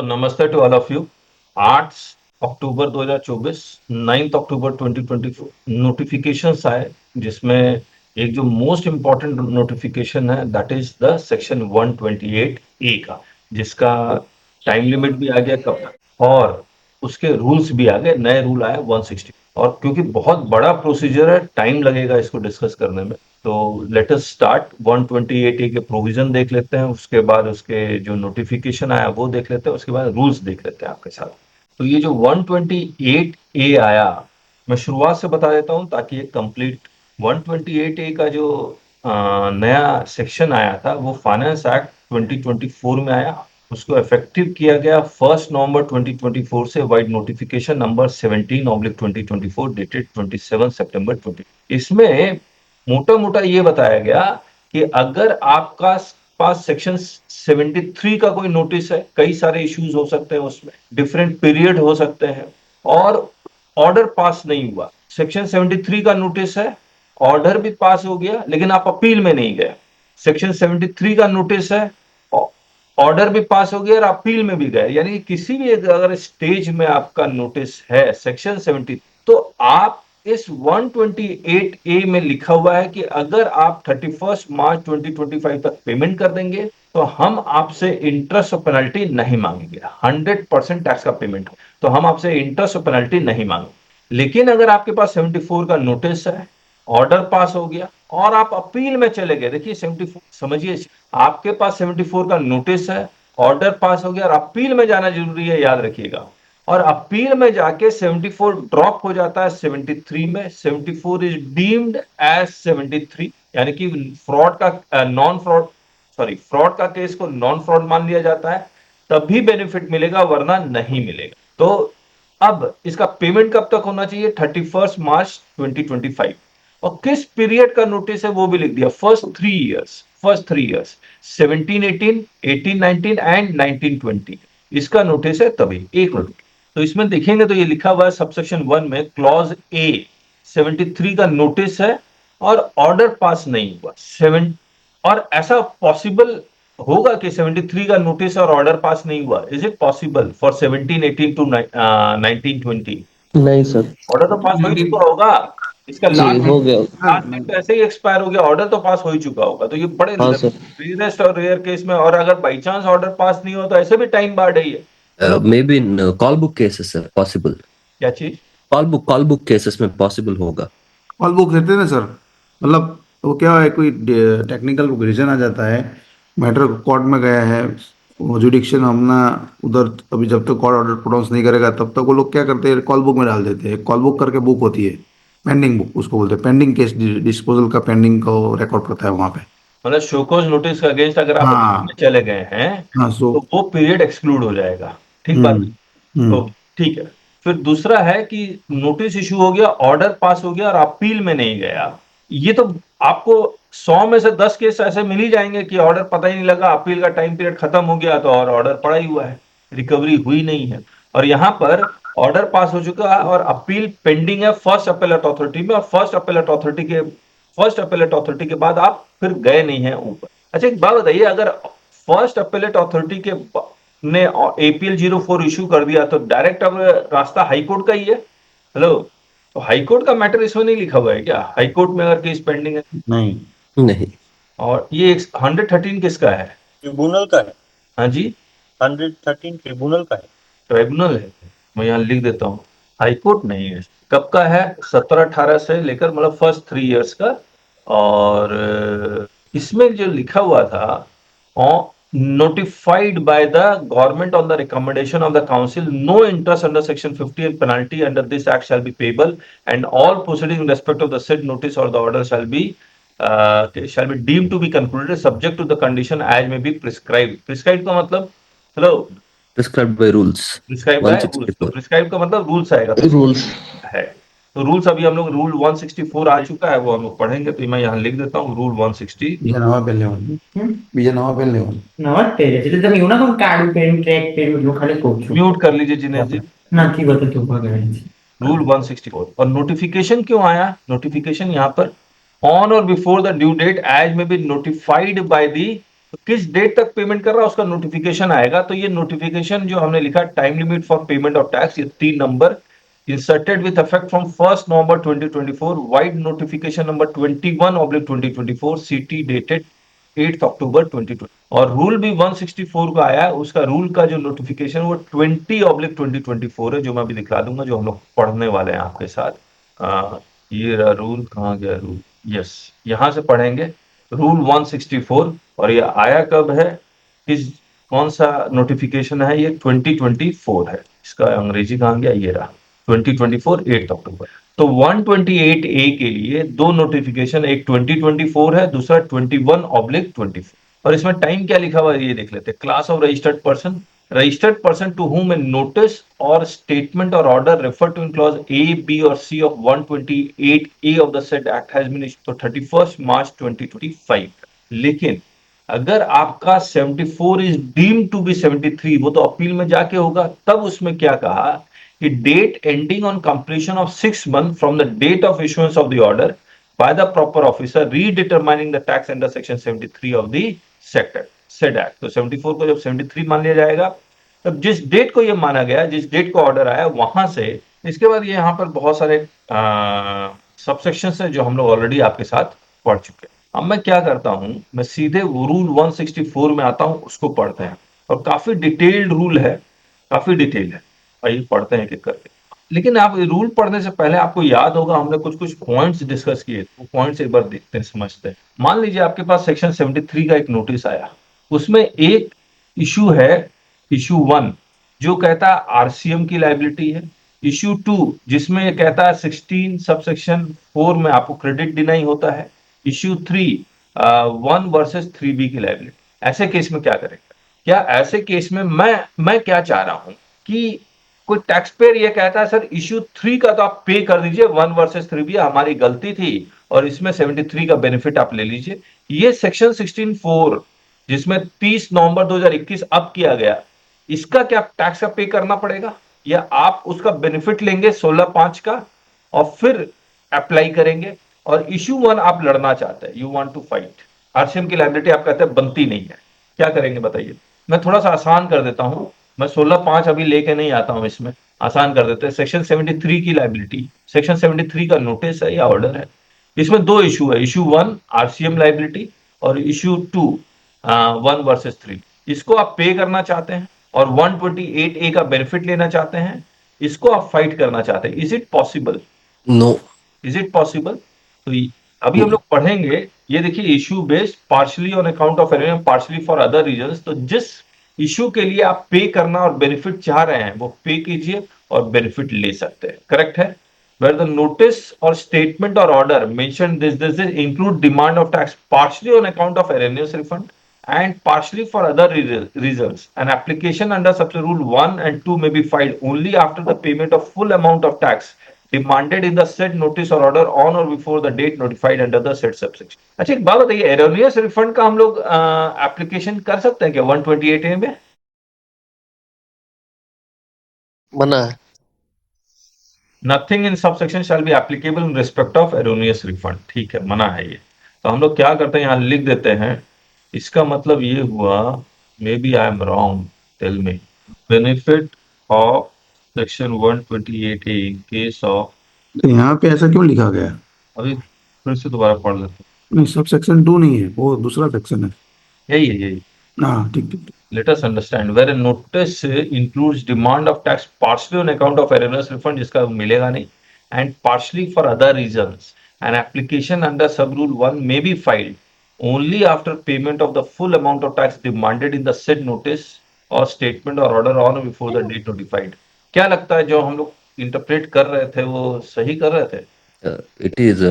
नमस्ते to all of you. 8 October 2024, 9 October 2024 notifications आए, जिसमें एक जो मोस्ट इम्पॉर्टेंट नोटिफिकेशन है that is the section 128 A का, जिसका टाइम लिमिट भी आ गया कब तक और उसके रूल्स भी आ गए, नए रूल आए 160। और क्योंकि बहुत बड़ा प्रोसीजर है, टाइम लगेगा इसको डिस्कस करने में, तो लेट अस स्टार्ट। 128 ए के प्रोविजन देख लेते हैं, उसके बाद उसके जो नोटिफिकेशन आया वो देख लेते हैं, उसके बाद रूल्स देख लेते हैं आपके साथ। तो ये जो 128 ए आया, मैं शुरुआत से बता देता हूं ताकि ये कंप्लीट। 128 ए का जो नया सेक्शन आया था वो फाइनेंस एक्ट 2024 में आया। उसको इफेक्टिव किया गया 1 नवंबर 2024 से, वाइड नोटिफिकेशन नंबर 17/2024 डेटेड 27 सितंबर 20। इसमें मोटा मोटा ये बताया गया कि अगर आपका पास सेक्शन 73 का कोई नोटिस है, कई सारे इश्यूज हो सकते हैं उसमें, डिफरेंट पीरियड हो सकते हैं, और ऑर्डर पास नहीं हुआ। सेक्शन 73 का नोटिस है, ऑर्डर भी पास हो गया लेकिन आप अपील में नहीं गए। सेक्शन 73 का नोटिस है, ऑर्डर भी पास हो गया और अपील में भी गए, यानी किसी भी अगर स्टेज में आपका नोटिस है सेक्शन 70, तो आप इस 128 ए में लिखा हुआ है कि अगर आप 31 मार्च 2025 तक पेमेंट कर देंगे तो हम आपसे इंटरेस्ट और पेनल्टी नहीं मांगेंगे। 100% टैक्स का पेमेंट हो तो हम आपसे इंटरेस्ट और पेनल्टी नहीं मांगेंगे। लेकिन अगर आपके पास 74 का नोटिस है, ऑर्डर पास हो गया और आप अपील में चले गए, देखिए 74 समझिए, आपके पास 74 का नोटिस है, ऑर्डर पास हो गया और अपील में जाना जरूरी है, याद रखिएगा। और अपील में जाके 74 ड्रॉप हो जाता है 73 में, 74 इज डीम्ड एज 73, यानी कि फ्रॉड का नॉन फ्रॉड सॉरी फ्रॉड का केस को नॉन फ्रॉड मान लिया जाता है, तभी बेनिफिट मिलेगा वरना नहीं मिलेगा। तो अब इसका पेमेंट कब तक होना चाहिए? 31 मार्च 2025। और किस पीरियड का नोटिस है वो भी लिख दिया, फर्स्ट थ्री इयर्स 17-18, 18-19 एंड 19-20 इसका नोटिस है, तभी एक मिनट। तो इसमें देखेंगे तो ये लिखा हुआ है सबसेक्शन 1 में क्लॉज ए, 73 का नोटिस है और ऑर्डर पास नहीं हुआ। और ऐसा पॉसिबल होगा कि 73 का नोटिस और ऑर्डर पास नहीं हुआ? Is it possible for 17-18 to 19-20? नहीं सर। ऑर्डर तो पास हो ही चुका होगा, इसका जी लास्ट हो गया। लास्ट डेट तो ऐसे ही एक्सपायर हो गया, ऑर्डर तो पास हो ही चुका होगा। तो ये बड़े हाँ सर। रेयरेस्ट और रेयर केस में, और अगर बाई चांस ऑर्डर पास नहीं हो तो ऐसे भी टाइम बार ही है। चलो, Maybe in call book cases sir possible. क्या चीज? कॉल बुक केसेस में पॉसिबल होगा। ऑल बुक रहते हैं ना सर, मतलब वो क्या है, कोई टेक्निकल रीजन आ जाता है, मैटर कोर्ट में गया है, वो जुडिक्शन हमने उधर, अभी जब तक कोर्ट ऑर्डर प्रोनाउंस नहीं करेगा तब तक वो लोग क्या करते हैं, कॉल बुक में डाल देते हैं। कॉल बुक करके बुक होती है, पेंडिंग बुक उसको बोलते हैं, पेंडिंग केस डिस्पोजल का पेंडिंग को रिकॉर्ड करता है वहाँ पे। मतलब शोकॉज नोटिस के अगेंस्ट अगर आप अपील में हाँ चले गए हैं हाँ। तो वो पीरियड एक्सक्लूड हो जाएगा, ठीक बात? हम्म तो हम्म ठीक है। फिर दूसरा है कि नोटिस इशू हो गया, ऑर्डर पास हो गया और अपील में नहीं गया। ये तो आपको 100 में से 10 केस ऐसे मिल ही जाएंगे कि ऑर्डर पता ही नहीं लगा, अपील का टाइम पीरियड खत्म हो गया तो और ऑर्डर पड़ा ही हुआ है, रिकवरी हुई नहीं है। और यहां पर ऑर्डर पास हो चुका है और अपील पेंडिंग है फर्स्ट अपेलेट अथॉरिटी में, और फर्स्ट अपेलेट अथॉरिटी के बाद आप फिर गए नहीं है ऊपर। अच्छा, एक बात बताइए, अगर फर्स्ट अपेलेट अथॉरिटी के ने एपीएल 04 इशू कर दिया तो डायरेक्ट अब रास्ता हाईकोर्ट का ही है। हेलो, तो हाईकोर्ट का मैटर इसमें नहीं लिखा हुआ है क्या? हाईकोर्ट में अगर केस पेंडिंग है? नहीं नहीं। और ये 113 किसका है? ट्रिब्यूनल का है। हाँ जी, 113 ट्रिब्यूनल का है। ट्राइब्यूनल है। मैं यहाँ लिख देता हूँ, हाईकोर्ट नहीं है। कब का है? 17-18 से लेकर, मतलब फर्स्ट 3 इयर्स का। और इसमें जो लिखा हुआ था, notified by the government on the recommendation of the council, no interest under section 50 and penalty under this act shall be payable, and all proceedings in respect of the said notice or the order shall be deemed to be concluded subject to the condition as may be prescribed. Prescribed का मतलब, hello, prescribed by rules prescribe है rules, तो 164 prescribe का मतलब rules आएगा, तो rules. है। तो रूल्स अभी हम लोग रूल 164 आ चुका है, वो हम लोग पढ़ेंगे, तो मैं यहाँ लिख देता हूँ रूल 160। बीजा नवा पेन लेवन बीजा नवा पेन लेवन नमस्ते એટલે તમે એવું ના કોણ કાર્ડ પેન ટ્રેક પેન એટલું ખાલી કહું છું म्यूट कर लीजिए जिनेश जी। નથી બતાતું ભગાડી रूल 164। और नोटिफिकेशन क्यों आया? नोटिफिकेशन यहाँ पर ऑन और before the due date as may be notified by the तो किस डेट तक पेमेंट कर रहा है उसका नोटिफिकेशन आएगा। तो ये नोटिफिकेशन जो हमने लिखा time limit for payment of tax, ये 3 number inserted with effect from 1st November 2024, wide notification number 21/2024, CT dated 8th October 2020। और रूल भी 164 का आया है, उसका रूल का जो नोटिफिकेशन वो 20/2024 है, जो मैं अभी दिखला दूंगा, जो हम लोग पढ़ने वाले हैं आपके साथ। ये रहा रूल, कहाँ गया रूल, यस, यहां से पढ़ेंगे रूल 164। और ये आया कब है, किस कौन सा नोटिफिकेशन है, ये 2024 है। इसका अंग्रेजी कहाँ गया, ये रहा 2024 8 अक्टूबर। तो 128A के लिए दो नोटिफिकेशन, एक 2024 है, दूसरा 21/24। और इसमें टाइम क्या लिखा हुआ है ये देख लेते हैं। Class of registered person to whom a notice or statement or order referred to in clause A, B or C of 128A of the said act has been issued to 31st March 2025। लेकिन अगर आपका 74 is deemed to be 73, वो तो appeal में जाके होगा, तब उसमें क्या कहा कि date ending on completion of 6 months from the date of issuance of the order by the proper officer redetermining the tax under section 73 of the said act. तो 74 को जब 73 मान लिया जाएगा, तब जिस डेट को ये माना गया, जिस डेट को ऑर्डर आया, वहां से इसके बाद ये यहाँ पर बहुत सारे सबसेक्शंस है जो हम लोग ऑलरेडी आपके साथ पढ़ चुके हैं। अब मैं क्या करता हूं, मैं सीधे रूल 164 में आता हूं, उसको पढ़ते हैं। और काफी डिटेल्ड रूल है, काफी डिटेल है, आइए पढ़ते हैं एक करके। लेकिन आप रूल पढ़ने से पहले आपको याद होगा हमने कुछ कुछ पॉइंट्स डिस्कस किए, वो पॉइंट्स एक बार देखते हैं, समझते हैं। मान लीजिए आपके पास सेक्शन 73 का एक नोटिस आया, उसमें एक इशू है, इशू 1 जो कहता है आरसीएम की लायबिलिटी है। इशू 2 जिसमें कहता है 16 सबसेक्शन 4 में आपको क्रेडिट डिनाई होता है। इश्यू 3 1 वर्सेस 3B की लायबिलिटी। ऐसे केस में क्या करेंगे, क्या ऐसे केस में मैं क्या चाह रहा हूं कि कोई टैक्स पेयर ये कहता है सर इश्यू 3 का तो आप पे कर दीजिए, 1 वर्सेस 3B हमारी गलती थी और इसमें 73 का बेनिफिट आप ले लीजिए। ये सेक्शन 16(4) जिसमें 30 नवंबर 2021 अब किया गया, इसका क्या टैक्स का पे करना पड़ेगा, या आप उसका बेनिफिट लेंगे 16(5) का और फिर अप्लाई करेंगे। और इशू 1 आप लड़ना चाहते हैं, you want to fight, RCM की लायबिलिटी आप कहते हैं बनती नहीं है, क्या करेंगे बताइए। मैं थोड़ा सा आसान कर देता हूं, मैं 16(5) अभी लेके नहीं आता हूं, इसमें आसान कर देते हैं। सेक्शन 73 की लायबिलिटी, सेक्शन 73 का नोटिस है या ऑर्डर है, इसमें दो इशू है, इशू 1 आरसीएम लायबिलिटी और इशू 2 1 वर्सेस 3। इसको आप पे करना चाहते हैं और 128A का बेनिफिट लेना चाहते हैं, इसको आप फाइट करना चाहते हैं। Is it possible? No. Is it possible? तो अभी हम लोग पढ़ेंगे, ये देखिए issue based partially on account of error, partially for other reasons. तो जिस इशू के लिए आप पे करना और बेनिफिट चाह रहे हैं वो पे कीजिए और बेनिफिट ले सकते हैं, करेक्ट है। Where the notice or statement or order mentioned this include demand of tax partially on account of erroneous refund and partially for other reasons. An application under subsection rule 1 and 2 may be filed only after the payment of full amount of tax demanded in the said notice or order on or before the date notified under the said subsection। अच्छा एक बात बताइए, erroneous refund का हम लोग application कर सकते हैं क्या 128A में? मना है। Nothing in subsection shall be applicable in respect of erroneous refund। ठीक है, मना है ये। तो हम लोग क्या करते हैं, यहाँ लिख देते हैं, इसका मतलब ये हुआ, may be I am wrong, tell me, benefit of section 128A in case of, तो यहाँ पे ऐसा क्यों लिखा गया? अभी फिर से दोबारा पढ़ लेते नहीं, सब सेक्शन 2 नहीं है, वो दूसरा सेक्शन है। हैं। यही हाँ ठीक ठीक। let us understand where a notice includes demand of tax partially on account of erroneous refund, जिसका मिलेगा नहीं, and partially for other reasons, an application under sub rule 1 may be filed only after payment of the full amount of tax demanded in the said notice or statement or order on or before the date notified। क्या लगता है जो हम लोग interpret कर रहे थे वो सही कर रहे थे? It is,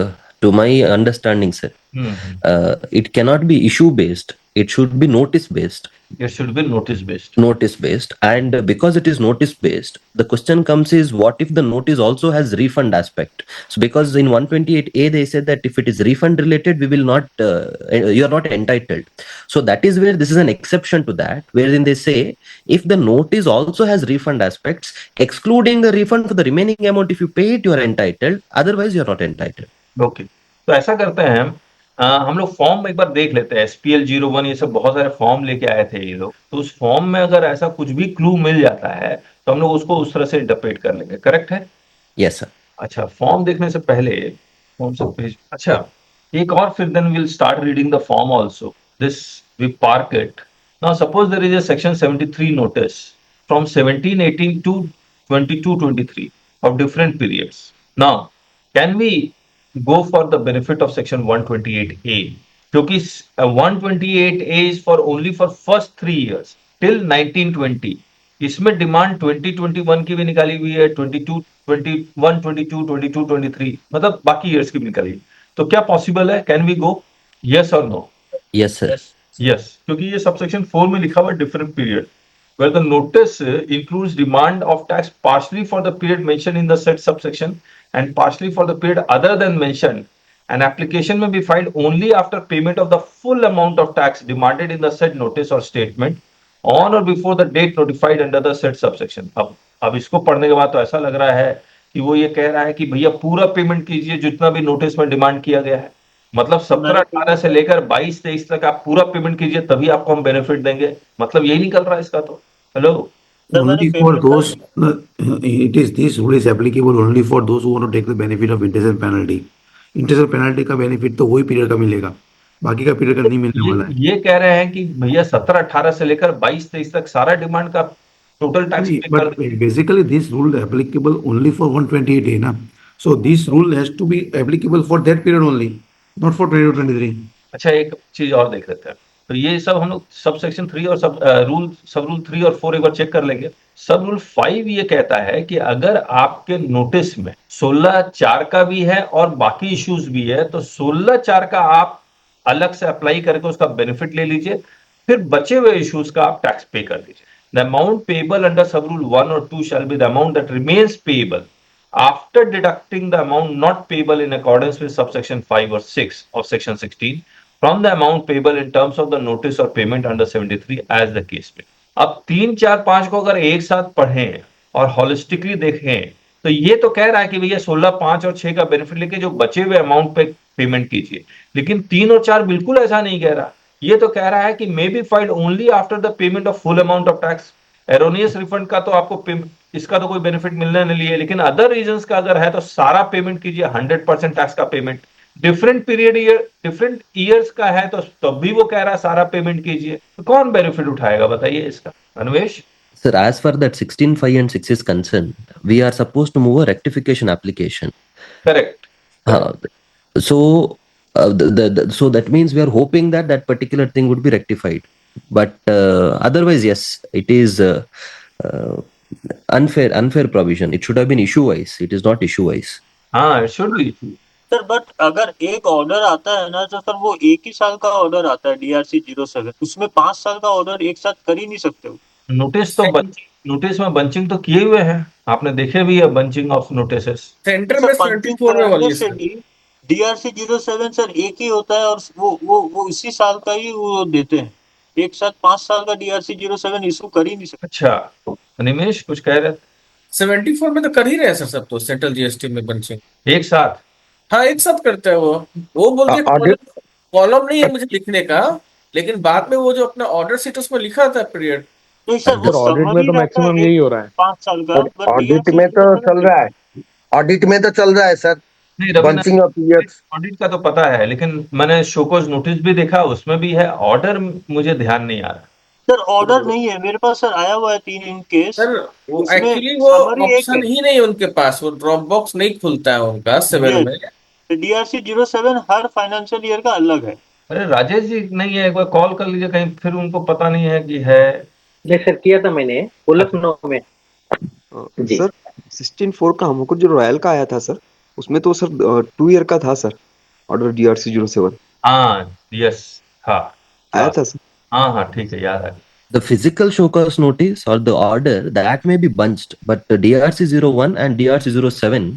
to my understanding, sir, it cannot be issue based. It should be notice based. It should be notice based। Notice based, and because it is notice based, the question comes is what if the notice also has refund aspect? So because in 128A they said that if it is refund related, we will not, you are not entitled. So that is where this is an exception to that, wherein they say if the notice also has refund aspects, excluding the refund for the remaining amount, if you pay it, you are entitled. Otherwise, you are not entitled. Okay, तो ऐसा करते हैं हम, हम लोग form एक बार देख लेते हैं, SPL 01 ये सब बहुत सारे फॉर्म लेके आए थे ये लोग, तो उस फॉर्म में अगर ऐसा कुछ भी क्लू मिल जाता है तो हम लोग उसको उस तरह से इंटरप्रेट कर लेंगे, करेक्ट है? Yes, sir. अच्छा, फॉर्म देखने से पहले फॉर्म से पेज, अच्छा एक और, फिर then will start reading the form also, this we park it. Now suppose there is a section 73 notice from 1718 to 2223 of different periods. Now, can we go for the benefit of section 128A? क्योंकि 128A is for only for first 3 years till 1920. इसमें demand 2021 की भी निकाली हुई है, 22, 21, 22, 22, 23, मतलब बाकी years की भी निकाली। तो क्या पॉसिबल है? Can we go? यस और नो? Yes, sir. Yes, क्योंकि ये सबसेक्शन 4 में लिखा हुआ है different period, where the notice includes demand of tax partially for the period mentioned in the said subsection and partially for the period other than mentioned. An application may be filed only after payment of the full amount of tax demanded in the said notice or statement on or before the date notified under the said subsection. अब इसको पढ़ने के बाद तो ऐसा लग रहा है कि वो ये कह रहा है कि भैया पूरा पेमेंट कीजिए जितना भी नोटिस में डिमांड किया गया है, मतलब 17-18 से लेकर 22-23 तक आप पूरा पेमेंट कीजिए तभी आपको हम बेनिफिट देंगे, मतलब यही निकल रहा है इसका तो। हेलो, सर मैंने Only for payment those, it is, this rule is applicable only for those who want to take the benefit of interest and penalty. Interest और पेनल्टी का बेनिफिट तो वही पीरियड का मिलेगा, बाकी का पीरियड का नहीं मिलने वाला है। ये कह रहे हैं कि भैया 17-18 से लेकर 22-23 तक सारा डिमांड का टोटल टैक्स पे कर but basically this rule applicable only for 128A ना, so this rule has to be applicable for that period only, not for 2023। अच्छा, एक चीज और देख लेते हैं, तो ये सब हम लोग सब सेक्शन 3 और सब रूल 3 और 4 एक बार चेक कर लेंगे। सब रूल 5 ये कहता है कि अगर आपके नोटिस में 16(4) का भी है और बाकी इश्यूज भी है तो 16(4) का आप अलग से अप्लाई करके उसका बेनिफिट ले लीजिए, फिर बचे हुए इश्यूज का आप टैक्स पे कर दीजिए। The amount payable under sub rule 1 और 2 shall be the amount that remains payable after deducting the amount not payable in accordance with subsection 5 or 6 of section 16 from the amount payable in terms of the notice or payment under 73 as the case may। अब 3, 4, 5 को अगर एक साथ पढ़ें और holistically देखें तो ये तो कह रहा है कि भैया 16, 5 और 6 का बेनिफिट लेके जो बचे हुए अमाउंट पे पेमेंट कीजिए, लेकिन 3 और 4 बिल्कुल ऐसा नहीं कह रहा। ये तो कह रहा है कि may be filed only after the payment of full amount of tax. Erroneous refund का तो आपको इसका तो कोई बेनिफिट मिलने नहीं है, लेकिन अदर रीजंस का अगर है तो सारा पेमेंट कीजिए, 100% टैक्स का payment. Different period different years का है तो तब भी वो कह रहा है सारा पेमेंट कीजिए, तो कौन बेनिफिट उठाएगा बताइए इसका, Anvesh? Sir, as far that 16(5) and 6 is concerned, we are supposed to move a rectification application. Correct. So, so that means we are hoping that that particular thing would be rectified. But otherwise, yes, it is unfair provision. It should have been issue-wise. It is not issue-wise. हाँ, it should be. Sir but अगर एक order आता है ना तो sir वो एक ही साल का ऑर्डर आता है DRC 07, उसमें 5 साल का ऑर्डर एक साथ कर ही नहीं सकते हो। नोटिस में बंचिंग तो किए हुए हैं, आपने देखे भी है बंचिंग ऑफ नोटिसेस। सेंटर में 74 में वाली है। DRC 07 सर एक ही होता है और वो इसी साल का ही वो देते हैं, एक साथ 5 साल का DRC 07 इशू कर ही नहीं सकते। अच्छा, निमेश कुछ कह रहे थे? 74 में तो कर ही रहे हैं सर सब, तो सेंट्रल जीएसटी में बंचिंग एक साथ? हाँ एक साथ करते हैं वो बोलते कॉलम नहीं है मुझे लिखने का, लेकिन बाद में वो जो अपना ऑर्डर शीट उसमें लिखा था पीरियड। नहीं सर वो ऑडिट में तो मैक्सिमम यही हो रहा है, 5 साल का, ऑडिट में तो चल रहा है, ऑडिट में तो चल रहा है सर, नहीं Ravina, bunching of years. Audit का तो पता है, लेकिन मैंने शोकोज नोटिस भी देखा, उसमें भी है, ऑर्डर मुझे ध्यान नहीं आ रहा। सर ऑर्डर नहीं है मेरे पास सर, आया हुआ है 3 केस सर वो उसमें एक्चुअली वो summary एक ऑप्शन है। ही नहीं है उनके पास, वो ड्रॉप बॉक्स नहीं खुलता है उनका 7 में। DRC 07 हर फाइनेंशियल ईयर का अलग है। अरे राजेश जी नहीं है, एक बार कॉल कर लीजिए कहीं, फिर उनको पता नहीं है कि है। नहीं सर किया था मैंने 16/9 में जी। सर 16(4) का हमको जो रॉयल का आया था सर, उसमें तो सर 2 ईयर का था सर ऑर्डर DRC 07। हाँ, यस, हाँ आया था सर। हाँ ठीक है, याद आ गया। The physical show cause notice or the order that may be bunched, but the DRC 01 and DRC 07,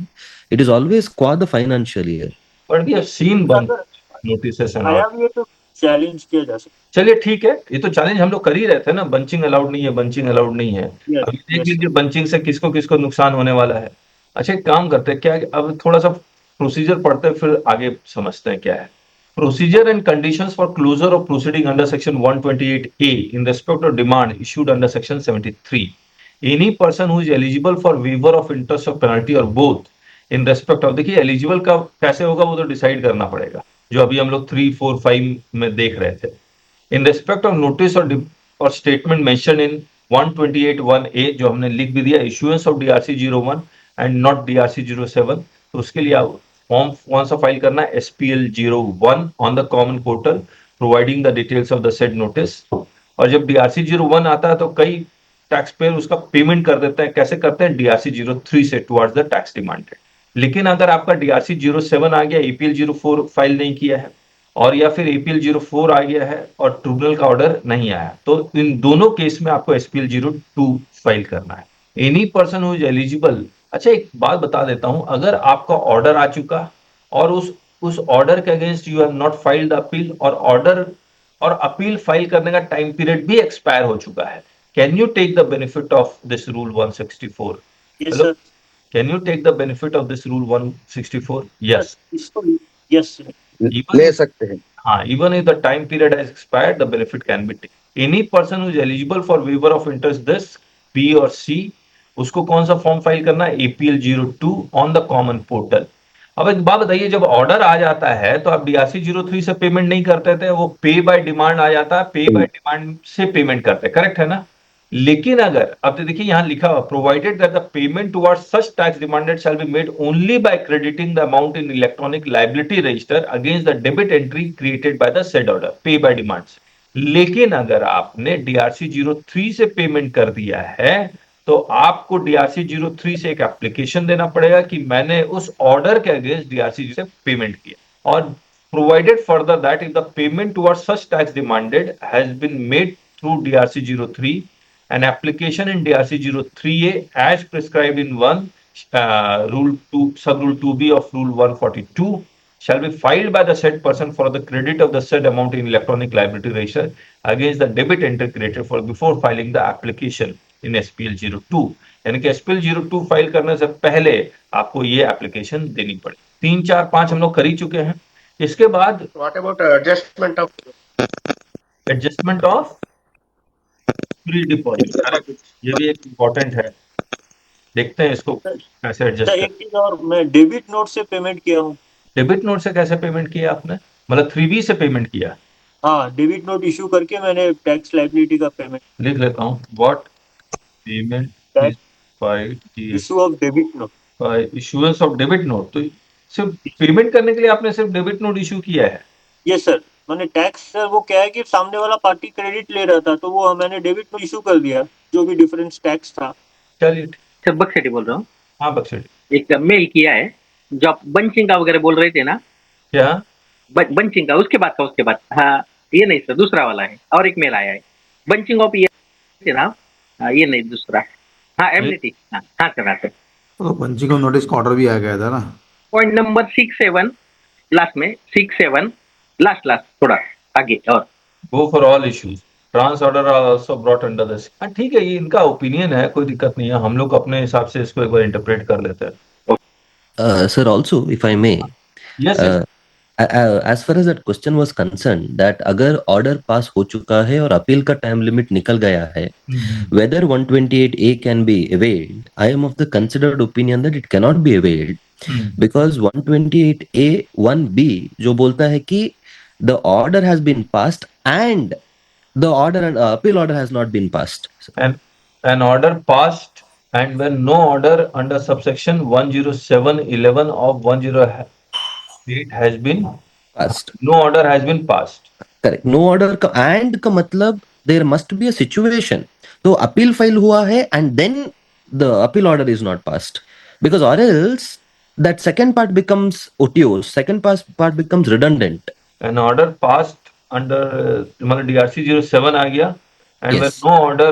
it is always qua the financial year. But we have seen notices and all. आया भी है तो challenge किया जा सकता चलिए ठीक है, ये तो चैलेंज हम लोग कर ही रहे थे ना, बंचिंग अलाउड नहीं है, बंचिंग अलाउड नहीं है। है। अभी देख लीजिए बंचिंग से किसको किसको नुकसान होने वाला है। अच्छा एक काम करते हैं, क्या अब थोड़ा सा प्रोसीजर पढ़ते हैं फिर आगे समझते हैं क्या है। Procedure and conditions for closure of proceeding under section 128A in respect of demand issued under section 73. Any person who is eligible for waiver of interest or penalty or both in respect of, देखिए eligible का कैसे होगा वो तो decide करना पड़ेगा, जो अभी हम लोग 3, 4, 5 में देख रहे थे. In respect of notice or statement mentioned in 128(1)A जो हमने लिख भी दिया, issuance of DRC 01 and not DRC 07, तो उसके लिए आप फॉर्म कौन सा फाइल करना है, SPL 01 on the common portal providing the details of the said notice. और जब DRC 01 आता है तो कई टैक्स पेयर उसका पेमेंट कर देते हैं. कैसे करते हैं, DRC 03 से टुवर्ड्स द टैक्स डिमांडेड. लेकिन अगर आपका DRC 07 आ गया, APL 04 फाइल नहीं किया है, और या फिर APL 04 आ गया है और ट्रिब्यूनल का ऑर्डर नहीं आया, तो इन दोनों केस में आपको SPL 02 फाइल करना है. Any person who is eligible. अच्छा, एक बात बता देता हूं, अगर आपका ऑर्डर आ चुका और उस ऑर्डर के against you have not filed appeal और ऑर्डर और अपील फाइल करने का टाइम पीरियड भी एक्सपायर हो चुका है, can you take the benefit of this rule 164? Yes, sir. Can you take the benefit of this rule 164? Yes. Yes, sir. ले सकते हैं. Even if the time period has expired, the benefit can be taken. Any person who is eligible for waiver of interest, this B or C, उसको कौन सा form file करना है, APL 02 on the common portal. अब एक बात बताइए, जब ऑर्डर आ जाता है तो आप DRC 03 से पेमेंट नहीं करते थे, वो पे बाय डिमांड आ जाता है, पे बाय डिमांड से पेमेंट करते, करेक्ट है ना. लेकिन अगर अब तो देखिए यहां लिखा हुआ, provided that the payment towards such tax demanded shall be made only by crediting the amount in electronic liability register against the debit entry created by the said order, पे बाय डिमांड. लेकिन अगर आपने DRC 03 से payment कर दिया है तो आपको DRC 03 से एक एप्लीकेशन देना पड़ेगा कि मैंने उस ऑर्डर के अगेंस्ट DRC से पेमेंट किया. और provided further that if the payment towards such tax demanded has been made through DRC 03, an application in DRC 03A as prescribed in Rule 2, Sub-Rule 2B of Rule 142 shall be filed by the said person for the credit of the said amount in electronic liability register against the debit entry created for before filing the application in SPL 02. यानी कि SPL 02 file करने से पहले आपको ये application देनी पड़े. 3, 4, 5 हम लोग कर ही चुके हैं. इसके बाद What about adjustment of pre deposit, ये भी एक इम्पोर्टेंट है. देखते हैं इसको कैसे एडजस्ट एक चीज और, मैं डेबिट नोट से पेमेंट किया हूँ. डेबिट नोट से कैसे पेमेंट किया आपने, मतलब 3B से पेमेंट किया? हाँ, डेबिट नोट इशू करके मैंने टैक्स लायबिलिटी का पेमेंट. लिख लेता हूँ, what payment is by issue of debit note, by issuance of debit note. तो सिर्फ पेमेंट करने के लिए आपने सिर्फ डेबिट नोट इशू किया है? Yes sir. मैंने टैक्स सर, वो क्या है कि सामने वाला पार्टी क्रेडिट ले रहा था तो वो मैंने डेबिट नोट इशू कर दिया, जो भी डिफरेंस टैक्स था. चलिए. सर बक्सेटी बोल रहा हूँ. हाँ बक्सेटी. एक मेल किया है जो आप बंचिंग का वगैरह बोल रहे थे ना. क्या बंचिंग का उसके बाद हाँ, ये नहीं सर, दूसरा वाला है. और एक मेल आया है बंचिंग ऑफ ये ना. ये नहीं, दूसरा. हाँ, एमनिटी. हाँ सर, हाँ सर. तो पंचिंग ऑफ नोटिस का ऑर्डर भी आ गया था ना. पॉइंट नंबर 67 लास्ट में, 67 लास्ट थोड़ा आगे. और go for all issues, trans order are also brought under this. ठीक है, ये इनका ओपिनियन है, कोई दिक्कत नहीं है, हम लोग अपने हिसाब से इसको एक बार इंटरप्रेट कर लेते हैं. Sir, also, if I may, Yes, as far as that question was concerned, that अगर order pass हो चुका है और अपील का टाइम लिमिट निकल गया है, whether 128A can be availed, I am of the considered opinion that it cannot be availed, because 128A 1B जो बोलता है कि the order has been passed and the appeal order has not been passed. an order passed and when no order under subsection 107(11) of 108 has been Passed. No order has been passed. Correct. No order का and का मतलब there must be a situation. तो appeal file हुआ है and then the appeal order is not passed, because or else that second part becomes otiose, second part becomes redundant. An order passed under मतलब DRC 07 आ गया and Yes. when no order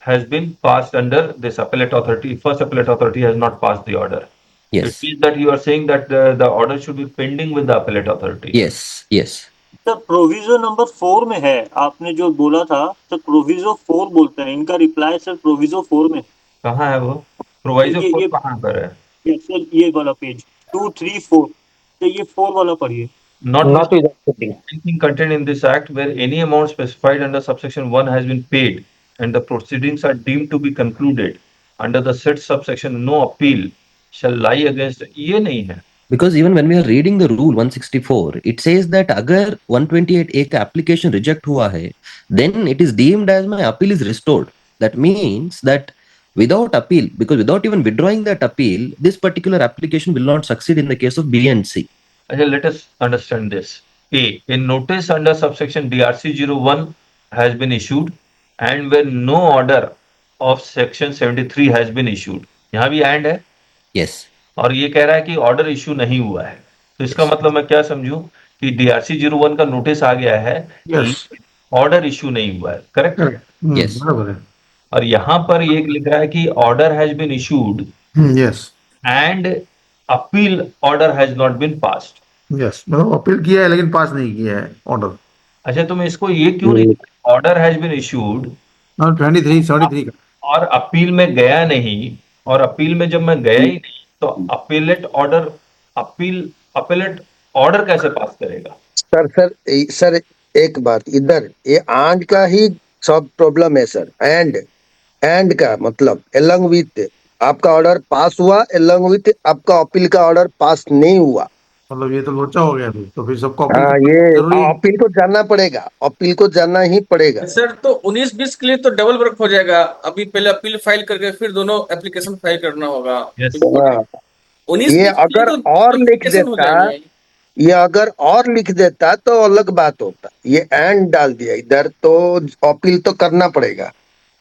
has been passed under this appellate authority, first appellate authority has not passed the order. Yes. It means that you are saying that the order should be pending with the appellate authority. Yes. Sir proviso number 4 में है, आपने जो बोला था sir, proviso 4 बोलते हैं, इनका reply sir proviso 4 में. कहाँ है वो प्रोवाइजो ये- 4 कहाँ पर है? सर ये वाला पेज 2, 3, 4, तो ये 4 वाला पढ़िए. Not Notwithstanding. anything contained in this act where any amount specified under subsection 1 has been paid and the proceedings are deemed to be concluded under the said subsection, no appeal shall lie against. ये नहीं है. Because even when we are reading the rule 164, it says that अगर 128A का application reject हुआ है, then it is deemed as my appeal is restored. That means that without appeal, because without even withdrawing that appeal, this particular application will not succeed in the case of B and C. Okay, let us understand this. A notice under subsection DRC 01 has been issued and where no order of section 73 has been issued. यहाँ भी and है Yes. और ये कह रहा है कि order issue नहीं हुआ है. तो इसका मतलब मैं क्या समझूं कि DRC 01 का नोटिस आ गया है, यस ऑर्डर इशू नहीं हुआ है. करेक्ट. Yes. बराबर है. और यहाँ पर ये लिख रहा है कि order has been issued yes and appeal order has not been passed. Yes, मतलब अपील किया है लेकिन पास नहीं किया है ऑर्डर. अच्छा, तुम इसको ये क्यों नहीं, ऑर्डर हैज बीन इशूड 73 का. और अपील में गया नहीं, और अपील में जब मैं गया ही नहीं तो अपीलेट ऑर्डर कैसे पास करेगा? सर एक बात इधर ये आंड का ही सब प्रॉब्लम है सर. एंड का मतलब एलॉन्ग विथ आपका ऑर्डर पास हुआ, एलॉन्ग विथ आपका अपील का ऑर्डर पास नहीं हुआ. मतलब ये तो लोचा हो गया तो फिर सबको हाँ, अपील ये जरूरी. अपील को जाना पड़ेगा, अपील को जाना ही पड़ेगा. सर तो 19-20 के लिए तो डबल वर्क हो जाएगा. अभी पहले अपील फाइल करके फिर दोनों एप्लीकेशन फाइल करना होगा. Yes. हाँ, 19 ये अगर और लिख देता, ये अगर और लिख देता तो अलग बात होता. ये एंड डाल दिया इधर तो अपील तो करना पड़ेगा.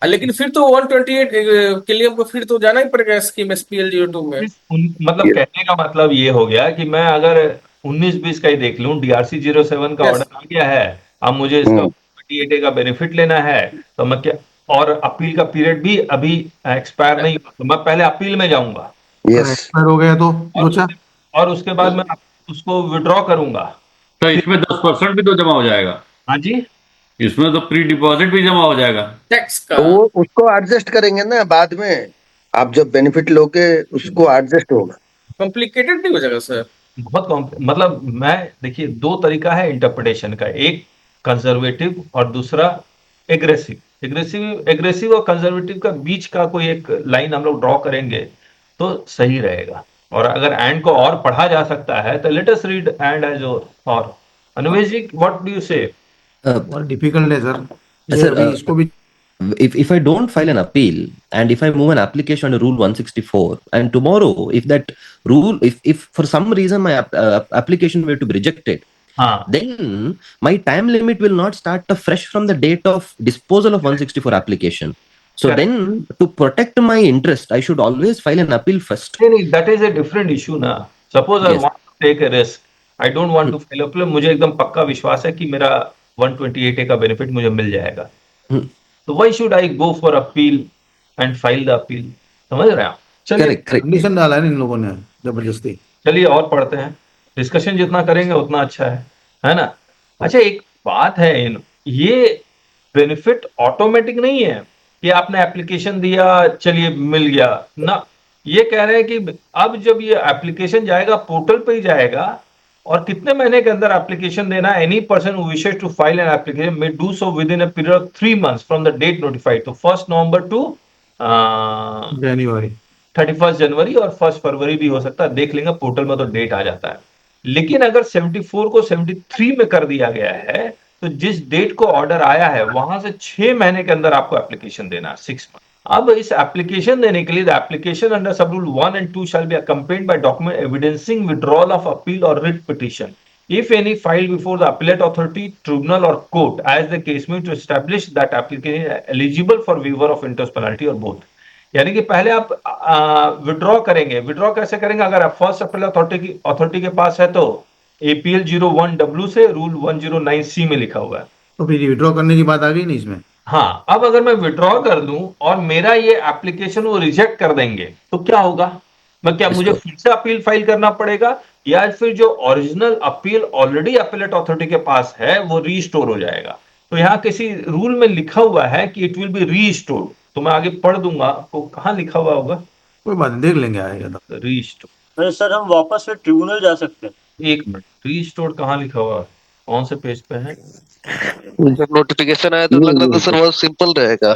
लेकिन फिर तो 128 के लिए हमको फिर तो जाना ही पड़ेगा स्कीम SPL 02 में. मतलब कहने का मतलब ये हो गया कि मैं अगर 19-20 का ही देख लूं, DRC 07 का Yes. ऑर्डर आ गया है, अब मुझे इसका 28A का बेनिफिट लेना है तो मैं क्या, और अपील का पीरियड भी अभी एक्सपायर नहीं हुआ तो मैं पहले अपील में जाऊंगा यस, एक्सपायर हो गया तो लोचा. और उसके बाद मैं उसको विड्रॉ करूंगा. तो इसमें 10% भी तो जमा हो जाएगा. हाँ जी, इसमें तो प्री डिपॉजिट भी जमा हो जाएगा. टैक्स का तो वो उसको एडजस्ट करेंगे ना बाद में. आप जब बेनिफिट लोगे उसको एडजस्ट होगा. कॉम्प्लिकेटेड नहीं हो जाएगा सर. बहुत मतलब मैं देखिए, दो तरीका है इंटरप्रिटेशन का, एक कंजर्वेटिव और दूसरा एग्रेसिव और कंजर्वेटिव का बीच का कोई एक लाइन हम लोग ड्रॉ करेंगे तो सही रहेगा. और अगर एंड को और पढ़ा जा सकता है तो लेट अस रीड एंड एज और Anuvesh ji, what do you say? बहुत डिफिकल्ट है सर. सर, अभी इसको भी if I don't file an appeal and if I move an application under Rule 164 and tomorrow if that rule if for some reason my application were to be rejected, हाँ, then my time limit will not start afresh from the date of disposal of 164 application. So Correct. then to protect my interest, I should always file an appeal first. नहीं, that is a different issue ना. Suppose I Yes. want to take a risk, I don't want to file appeal, मुझे एकदम पक्का विश्वास है कि मेरा 128A का बेनिफिट मुझे मिल जाएगा. Hmm. तो why should I go for appeal and file the appeal? समझ रहे हैं आप? चलिए Correct. कंडीशन डाला है ना इन लोगों ने जबरदस्ती. चलिए और पढ़ते हैं. डिस्कशन जितना करेंगे उतना अच्छा है ना? अच्छा, एक बात है, ये बेनिफिट ऑटोमेटिक नहीं है कि आपने एप्लीकेशन दिया चलिए मिल गया ना. ये कह रहे हैं कि अब जब ये एप्लीकेशन जाएगा पोर्टल पे ही जाएगा और कितने महीने के अंदर एप्लीकेशन देना है. Any person who wishes to file an application may do so within a period of 3 months from the date notified. तो 1 नवंबर टू जनवरी 31 जनवरी और 1 फरवरी भी हो सकता है. देख लेंगे पोर्टल में तो डेट आ जाता है. लेकिन अगर 74 को 73 में कर दिया गया है तो जिस डेट को ऑर्डर आया है वहां से 6 महीने के अंदर आपको एप्लीकेशन देना है, 6 months. अब इस एप्लीकेशन देने के लिए the application under sub rule 1 and 2 shall be accompanied by document evidencing withdrawal of appeal or writ petition, if any, filed before the appellate authority, tribunal or court as the case may, to establish that application is eligible for waiver of interest penalty or both. यानी कि पहले आप withdraw करेंगे. Withdraw कैसे करेंगे? अगर आप first appeal authority के पास है तो APL 01W से रूल 109C में लिखा हुआ है. तो फिर विड्रॉ करने की बात आ गई नहीं इसमें. हाँ, अब अगर मैं विड्रॉ कर दूं और मेरा ये एप्लीकेशन वो रिजेक्ट कर देंगे तो क्या होगा? मैं क्या मुझे फिर से अपील फाइल करना पड़ेगा या फिर जो original appeal already appellate authority के पास है वो रीस्टोर हो जाएगा? तो यहाँ किसी रूल में लिखा हुआ है कि इट विल बी रीस्टोर्ड. तो मैं आगे पढ़ दूंगा, तो कहाँ लिखा हुआ होगा? कोई बात नहीं, देख लेंगे, आएगा तो. रीस्टोर. अरे सर हम वापस से ट्रिब्यूनल जा सकते हैं. एक मिनट, रीस्टोर कहाँ लिखा हुआ है, कौन से पेज पे है? जब नोटिफिकेशन आया तो लग रहा था सर बहुत सिंपल रहेगा,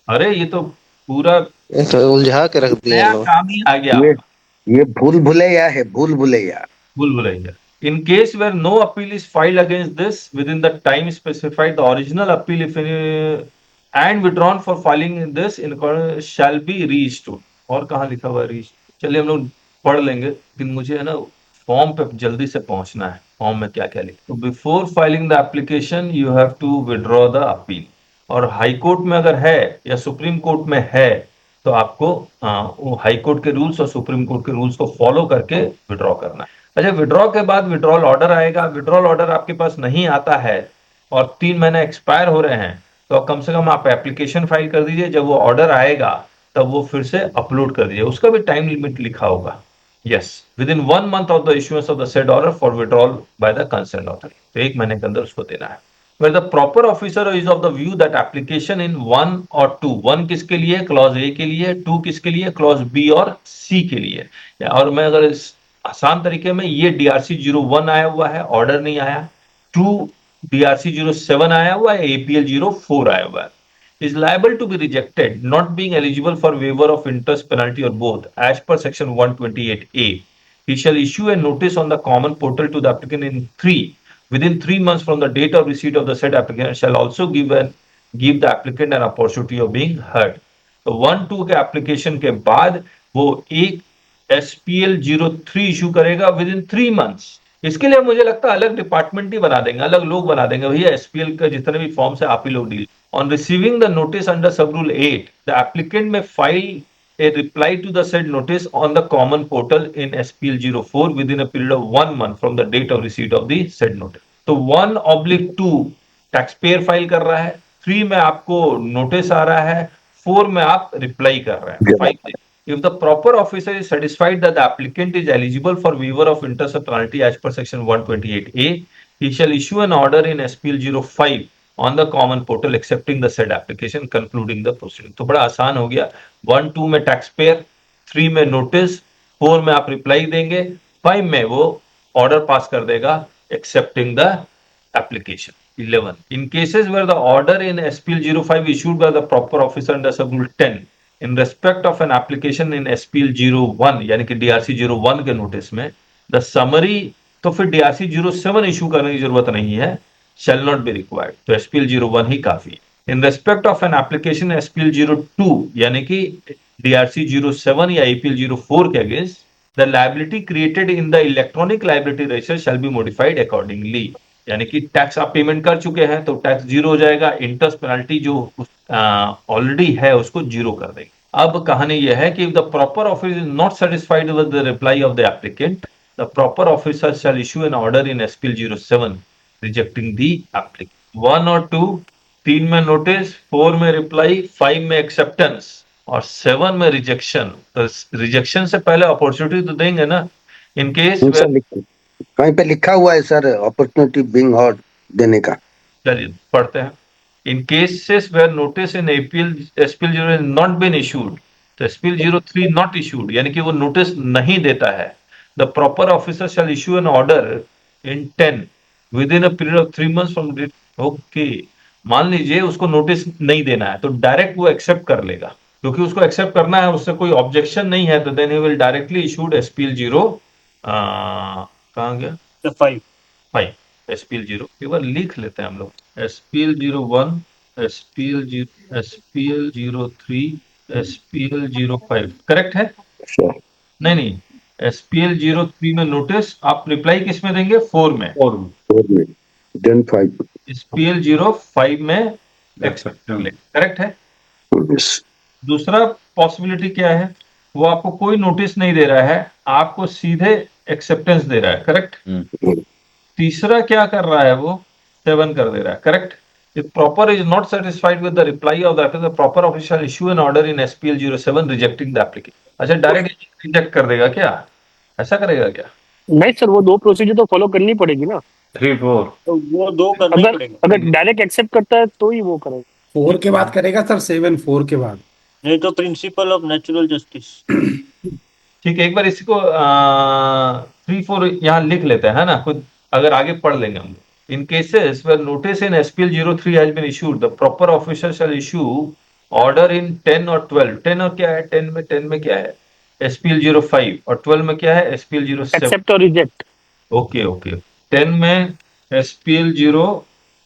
अरे ये तो पूरा ये तो उलझा के रख दिए नया लोग। काम ही आ गया ये आपका। ये भूल भुलैया है, भूल भुलैया। भूल Bhulaiyaa. In case where no appeal is filed against this within the time specified, the original appeal if any and withdrawn for filing in this in accordance shall be reissued. और कहाँ लिखा हुआ है reissue? चलिए हम लोग पढ़ लेंगे, लेकिन मुझे है ना फॉर्म पे जल्दी से पहुंचना है, फॉर्म में क्या क्या लिखा। तो before filing the application you have to withdraw the appeal, और हाई कोर्ट में अगर है या सुप्रीम कोर्ट में है तो आपको वो हाई कोर्ट के रूल्स और सुप्रीम कोर्ट के रूल्स को फॉलो करके विड्रॉ करना है। अच्छा, विड्रॉ के बाद विड्रॉल ऑर्डर आएगा। विड्रॉल ऑर्डर आपके पास नहीं आता है और 3 महीने एक्सपायर हो रहे हैं, तो कम से कम आप एप्लीकेशन फाइल कर दीजिए। जब वो ऑर्डर आएगा तब वो फिर से अपलोड कर दीजिए, उसका भी टाइम लिमिट लिखा होगा। Yes, with in 1 month of the issuance of the said order for withdrawal by the concerned authority. तो 1 महीने के अंदर उसको देना है। Where the proper officer is of the view that application in 1 or 2, 1 किसके लिए, क्लॉज ए के लिए, 2 किसके लिए, क्लॉज बी और सी के लिए। और मैं अगर इस आसान तरीके में, ये DRC 01 आया हुआ है, ऑर्डर नहीं आया, 2 DRC 07 आया हुआ है, APL 04 आया हुआ है, is liable to be rejected, not being eligible for waiver of interest, penalty or both as per section 128A. He shall issue a notice on the common portal to the applicant within 3 months from the date of receipt of the said applicant, shall also give the applicant an opportunity of being heard. तो 1-2 के application के बाद वो एक SPL 03 issue करेगा with in 3 months। इसके लिए मुझे लगता है अलग डिपार्टमेंट ही बना देंगे, अलग लोग बना देंगे, भैया SPL का जितने भी फॉर्म से आप ही लोग deal. On receiving the notice under sub rule 8, the applicant में file a reply to the said notice on the common portal in SPL 04 within a period of 1 month from the date of receipt of the said notice। तो 1/2 tax payer file कर रहा है, 3 में आपको notice आ रहा है, 4 में आप रिप्लाई कर रहे हैं, 5 If the proper officer is satisfied that the applicant is eligible for waiver of interest or penalty as per section 128A, he shall issue an order in SPL 05 on the common portal accepting the said application, concluding the proceeding। तो बड़ा आसान हो गया। 1-2 में tax payer, 3 में notice, 4 में आप reply देंगे, 5 में वो ऑर्डर पास कर देगा accepting the application। 11 In cases where the order in SPL 05 issued by the proper officer under sub rule 10 in respect of an application in SPL 01 यानी कि DRC 01 के नोटिस में the summary, तो फिर DRC 07 issue करने की जरूरत नहीं है, shall not be required, तो SPL 01 ही काफी है। In respect of an application SPL 02 यानी कि DRC 07 या APL 04 के against, the liability created in the electronic liability register shall be modified accordingly, यानी कि टैक्स आप पेमेंट कर चुके हैं तो टैक्स 0 हो जाएगा, इंटरेस्ट पेनल्टी जो ऑलरेडी है उसको 0 कर देंगे। अब कहानी यह है कि if the proper officer is not satisfied with the reply of the applicant, the proper officer shall issue an order in SPL 07 rejecting the applicant। 1 और 2, 3 में नोटिस, 4 में रिप्लाई, 5 में एक्सेप्टेंस और 7 में रिजेक्शन। तो रिजेक्शन से पहले अपॉर्चुनिटी तो देंगे ना, इन केस कहीं पे लिखा हुआ है सर अपॉर्चुनिटी बिंग हर्ड देने का। चलिए पढ़ते हैं। In cases where notice in SPL 0 not been issued, तो SPL 03 नॉट इशूड यानी कि वो नोटिस नहीं देता है, the proper officer shall issue an order in 10 within a period of 3 months from date. Okay, मान लीजिए उसको नोटिस नहीं देना है तो डायरेक्ट वो एक्सेप्ट कर लेगा, क्योंकि उसको एक्सेप्ट करना है, उससे कोई ऑब्जेक्शन नहीं है, तो then he will directly issued SPL 0 कहाँ गया, 5 SPL 0 एक बार लिख लेते हैं हम लोग, SPL 01, SPL 03, SPL 05 करेक्ट है? नहीं, SPL 03 में नोटिस, आप रिप्लाई किस में देंगे, 4 में, देन 5 SPL 05 में एक्सेप्ट करेक्ट है। दूसरा पॉसिबिलिटी क्या है, वो आपको कोई नोटिस नहीं दे रहा है, आपको सीधे एक्सेप्टेंस दे रहा है, करेक्ट। तीसरा क्या कर रहा है, वो 7 कर दे रहा है, correct. If proper is not satisfied with the reply of the applicant, the proper officer shall issue an order in SPL 07 rejecting the application। अच्छा, डायरेक्ट रिजेक्ट कर देगा क्या, ऐसा करेगा क्या? नहीं सर, वो 2 प्रोसीजर तो फॉलो करनी पड़ेगी ना। 3-4 तो वो 2 करना ही पड़ेगा। अगर डायरेक्ट एक्सेप्ट करता है तो ही वो करेगा। 4 के बाद करेगा सर, 7-4 के बाद, नहीं तो प्रिंसिपल ऑफ नेचुरल जस्टिस। ठीक है, एक बार इसको 3-4 यहाँ लिख लेते हैं, है ना, खुद अगर आगे पढ़ लेंगे हम। In cases where notice in SPL 03 has been issued, the proper officer shall issue order in 10 और 12। 10 और क्या है, 10 में क्या है, SPL 05, और 12 में क्या है, SPL 07। एक्सेप्ट और रिजेक्ट। ओके ओके, 10 में SPL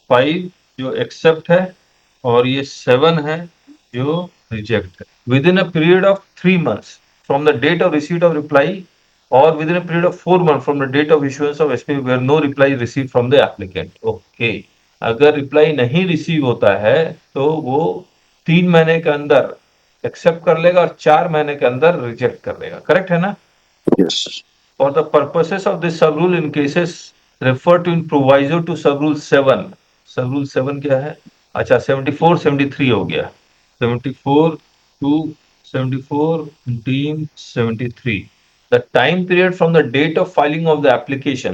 05 जो एक्सेप्ट है, और ये 7 है जो रिजेक्ट है। Within a period of 3 months from the date of receipt of reply, or within a period of 4 months from the date of issuance of SP where no reply is received from the applicant. Okay. अगर reply नहीं receive होता है तो वो 3 महीने के अंदर accept कर लेगा और 4 महीने के अंदर रिजेक्ट कर लेगा। करेक्ट है ना? Yes. For the purposes of this sub rule in cases refer to in proviso to sub rule 7. Sub rule 7 क्या है? अच्छा, 74 73 हो गया। 74 to 74 deemed 73. The time period from the date of filing of the application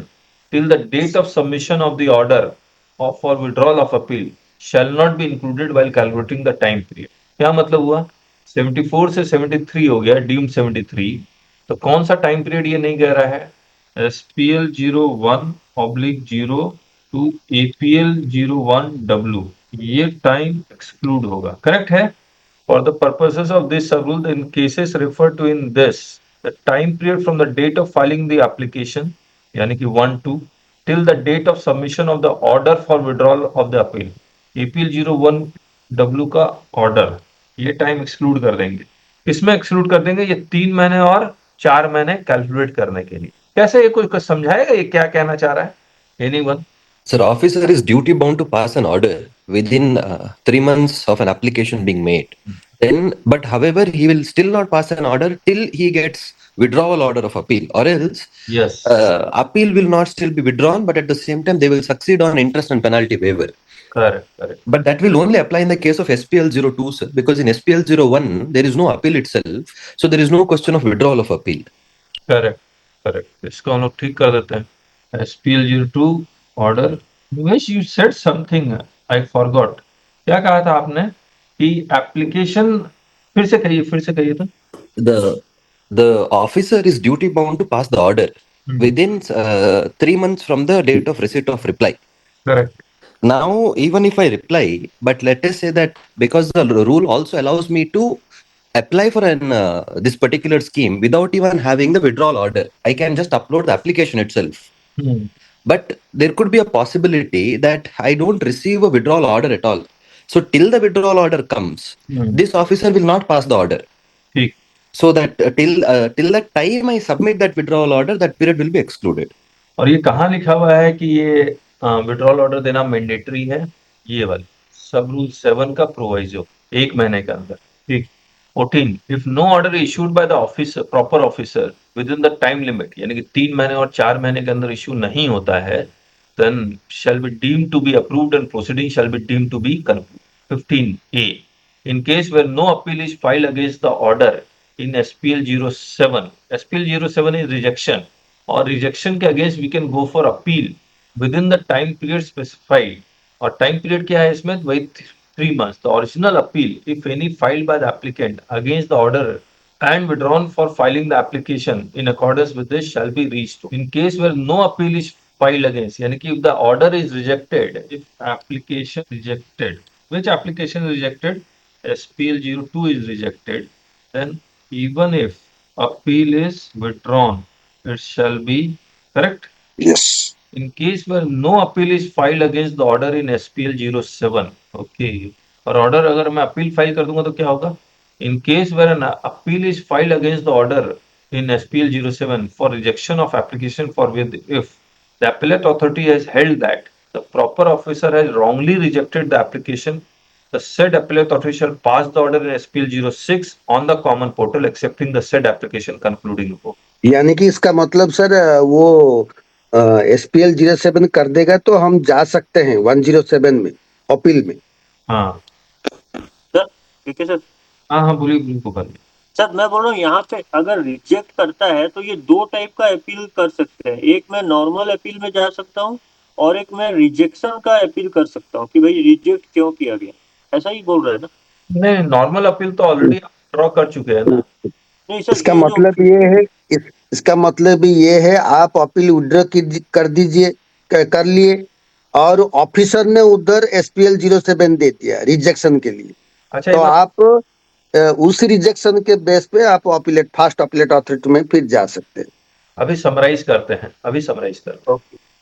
till the date of submission of the order or for withdrawal of appeal shall not be included while calculating the time period. क्या मतलब हुआ? 74 से 73 हो गया, deemed 73, तो कौन सा time period ये नहीं कह रहा है? SPL 01/0 to APL 01W, ये टाइम एक्सक्लूड होगा। करेक्ट है? For the purposes of this sub rule, in cases referred to in this, the time period from the date of filing the application, यानी कि 1-2, till the date of submission of the order for withdrawal of the appeal, APL 01W का order, ये time exclude कर देंगे। किसमें exclude कर देंगे? ये 3 महीने और 4 महीने कैलकुलेट करने के लिए। कैसे, ये कुछ समझाएगा ये क्या कहना चाह रहा है? Anyone? Sir, officer is duty bound to pass an order within 3 months of an application being made. Then, but however, he will still not pass an order till he gets withdrawal order of appeal, or else Yes. Appeal will not still be withdrawn, but at the same time they will succeed on interest and penalty waiver. Correct, correct. But that will only apply in the case of SPL 02, sir, because in SPL 01 there is no appeal itself, so there is no question of withdrawal of appeal. Correct correct, इसको हम लोग ठीक कर देते हैं। SPL 02 order. Nivesh, you said something, I forgot. क्या कहा था आपने कि एप्लीकेशन, फिर से कहिए तो। The officer is duty bound to pass the order within 3 months from the date of receipt of reply. Correct. Now, even if I reply, but let us say that because the rule also allows me to apply for an this particular scheme without even having the withdrawal order, I can just upload the application itself. But there could be a possibility that I don't receive a withdrawal order at all. So till the withdrawal order comes, this officer will not pass the order. ठीक। So that till that time I submit that withdrawal order, that period will be excluded. और ये कहाँ लिखा हुआ है कि ये withdrawal order देना मैंडेटरी है? ये वाली सब रूल 7 का प्रोवाइजो, 1 महीने के अंदर। ठीक। 14, if no order issued by the officer, proper officer within the time limit, यानी कि 3 महीने और 4 महीने के अंदर इशू नहीं होता है, then shall be deemed to be approved and proceeding shall be deemed to be concluded. 15A, in case where no appeal is filed against the order in SPL 07, SPL 07 is rejection, और rejection के against we can go for appeal within the time period specified, और time period क्या है इसमें? वही 3 months. The original appeal, if any, filed by the applicant against the order and withdrawn for filing the application in accordance with this shall be reached. In case where no appeal is filed against, यानी कि if the order is rejected, if application rejected, which application is rejected? SPL 02 is rejected, then even if appeal is withdrawn, it shall be correct. Yes. In case where no appeal is filed against the order in SPL 07, okay, और order अगर मैं appeal file कर दूंगा तो क्या होगा? In case where an appeal is filed against the order in SPL 07 for rejection of application for with, if the appellate authority has held that the proper officer has wrongly rejected the application, the said appellate authority shall pass the order in SPL 06 on the common portal accepting the said application concluding report. यानी कि इसका मतलब sir वो SPL 07 कर देगा तो हम जा सकते हैं 107 में अपील में। हाँ सर ठीक है सर। हाँ बोलिए गोपाल। सर मैं बोल रहा हूँ यहाँ पे अगर रिजेक्ट करता है तो ये 2 टाइप का अपील कर सकते हैं, एक मैं नॉर्मल अपील में जा सकता हूँ और एक मैं रिजेक्शन का अपील कर सकता हूँ कि भाई रिजेक्ट क्यों किया गया, ऐसा ही बोल रहे हैं ना? नहीं, नॉर्मल अपील तो ऑलरेडी ड्रॉ कर चुके हैं ना। नहीं सर, इसका मतलब ये है इसका मतलब भी ये है आप अपील विड्रॉ कर दीजिए, कर लिए, और ऑफिसर ने उधर SPL 07 दे दिया रिजेक्शन के लिए, अच्छा तो एक बात, आप उस रिजेक्शन के बेस पे आप अपीलेट फास्ट अपीलेट अथॉरिटी में फिर जा सकते हैं। अभी समराइज करते हैं,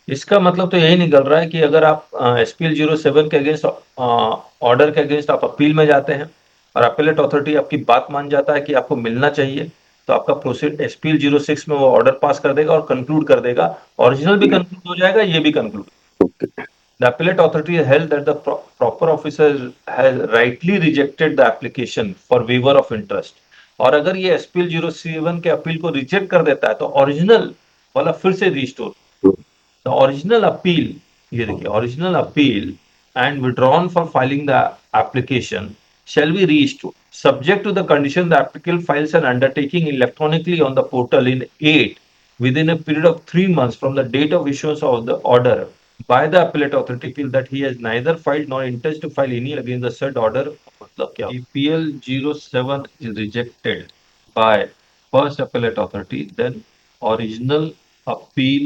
इसका मतलब तो यही निकल रहा है कि अगर आप SPL 07 के अगेंस्ट ऑर्डर के अगेंस्ट आप अपील में जाते हैं और अपीलेट अथॉरिटी आपकी बात मान जाता है कि आपको मिलना चाहिए, तो आपका प्रोसीड SPL 06 में वो ऑर्डर पास कर देगा और कंक्लूड कर देगा, ओरिजिनल भी कंक्लूड हो जाएगा, ये भी conclude. The appellate authority held that the proper officer has rightly rejected the application for waiver of interest. और अगर ये SPL 07 के अपील को रिजेक्ट कर देता है तो ओरिजिनल वाला फिर से रिस्टोर, the original appeal, ये देखिए, original appeal and withdrawn for filing the application shall be restored subject to the condition the applicant files an undertaking electronically on the portal in 8 within a period of 3 months from the date of issuance of the order by the appellate authority feel that he has neither filed nor intends to file any against the said order. मतलब क्या, EPL 07 is rejected by first appellate authority, then original appeal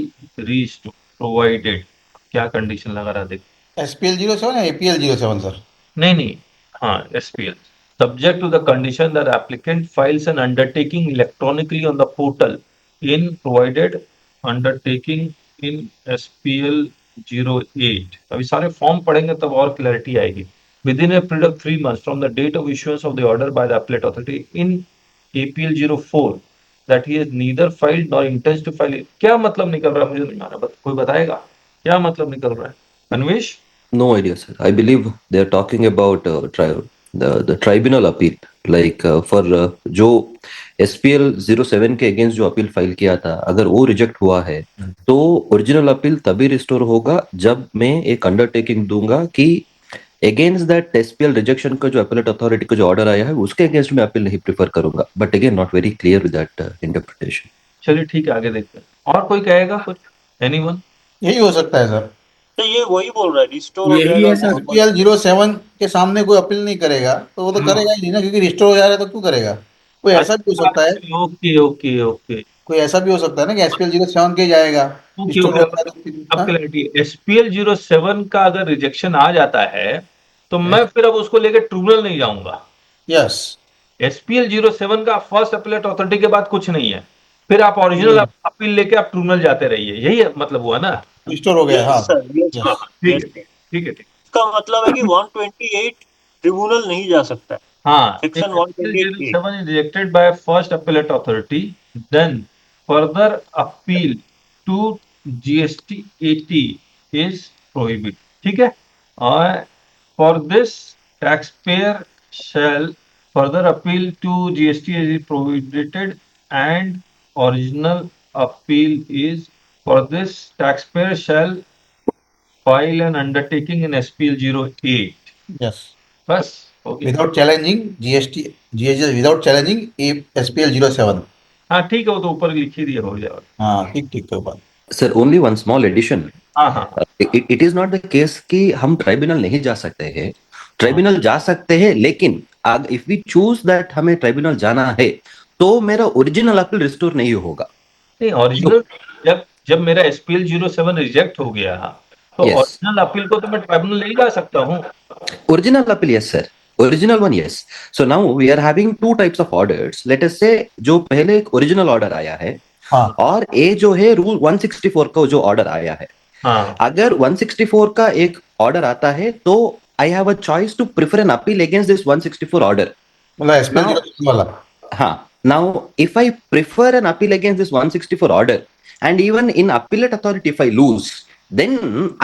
restored provided, क्या condition लगा रहा देख, SPL 07 या APL 07 sir? नहीं, हाँ SPL, subject to the condition that applicant files an undertaking electronically on the portal in provided undertaking in SPL 08. अभी सारे form पढ़ेंगे तब और क्लैरिटी आएगी। Within a period of 3 months from the date of issuance of the order by the appellate authority in APL 04 that he has neither filed nor intends to file it. क्या मतलब निकल रहा है मुझे नहीं मालूम, कोई बताएगा क्या मतलब निकल रहा है? Anvesh? No idea, sir. I believe they are talking about the tribunal appeal. Like for जो SPL 07 के अगेंस्ट जो अपील फाइल किया था, अगर वो रिजेक्ट हुआ है तो ओरिजिनल अपील तभी रिस्टोर होगा जब मैं एक अंडरटेकिंग दूंगा कि अगेंस्ट दैट SPL रिजेक्शन का जो अपीलेट अथॉरिटी का जो ऑर्डर आया है उसके अगेंस्ट में अपील नहीं प्रेफर करूंगा। But again not very clear with that interpretation. चलिए ठीक है, आगे देखते हैं। और कोई कहेगा कुछ? एनीवन? यही हो सकता है सर, तो ये वही बोल रहा है, रिस्टोर हो यही जाएगा। है सर। SPL 07 के सामने कोई अपील नहीं करेगा तो वो तो करेगा ही नहीं ना, क्योंकि रिस्टोर हो जा रहा है तो क्यों करेगा? कोई ऐसा भी हो सकता है, ओके, कोई ऐसा भी हो सकता है ना कि SPL 07 के जाएगा, रिस्टोर हो जाता है तो फिर- अब क्लैरिटी, SPL 07 का अगर रिजेक्शन आ जाता है तो मैं फिर अब उसको लेके ट्रिब्यूनल नहीं जाऊंगा। यस, SPL 07 का फर्स्ट अपीलेट अथॉरिटी के बाद कुछ नहीं है, फिर आप ओरिजिनल अपील लेके आप ट्रिब्यूनल जाते रहिए, यही मतलब हुआ ना? रिस्टोर हो गया। हाँ सर, ठीक है। इसका मतलब है कि 128 ट्रिब्यूनल नहीं जा सकता है। हाँ, Section 128A. 07 is rejected by first appellate authority, then further appeal to GST 80 is prohibited. ठीक है? और for this taxpayer shall further appeal to GST is prohibited and original appeal is for this taxpayer shall file an undertaking in SPL 08. Yes, बस हो गया। Without challenging GST without challenging SPL 07। हाँ ठीक है, वो तो ऊपर लिख ही दिया, हो जाएगा। हाँ ठीक है बात। Sir only one small addition, हाँ it is not the case कि हम ट्राइब्यूनल नहीं जा सकते हैं, ट्राइब्यूनल जा सकते हैं, लेकिन इफ वी चूज दैट हमें ट्राइब्यूनल जाना है तो मेरा ओरिजिनल अपील रिस्टोर नहीं होगा। नहीं, ओरिजिनल जब मेरा SPL 07 रिजेक्ट हो गया तो Yes. ओरिजिनल अपील को तो मैं ट्राइब्यूनल नहीं जा सकता हूँ। Original appeal, yes sir, original one, yes. So now we are having two types of orders. Let us say जो पहले एक ओरिजिनल ऑर्डर आया है, हाँ। और ये जो है रूल 164 का जो ऑर्डर आया है, हाँ। अगर 164 का एक ऑर्डर आता है तो I have a choice to prefer an appeal against this 164 order, मतलब SPL 07 वाला। हाँ, now if I prefer an appeal against this 164 order, and even in appellate authority if I lose, then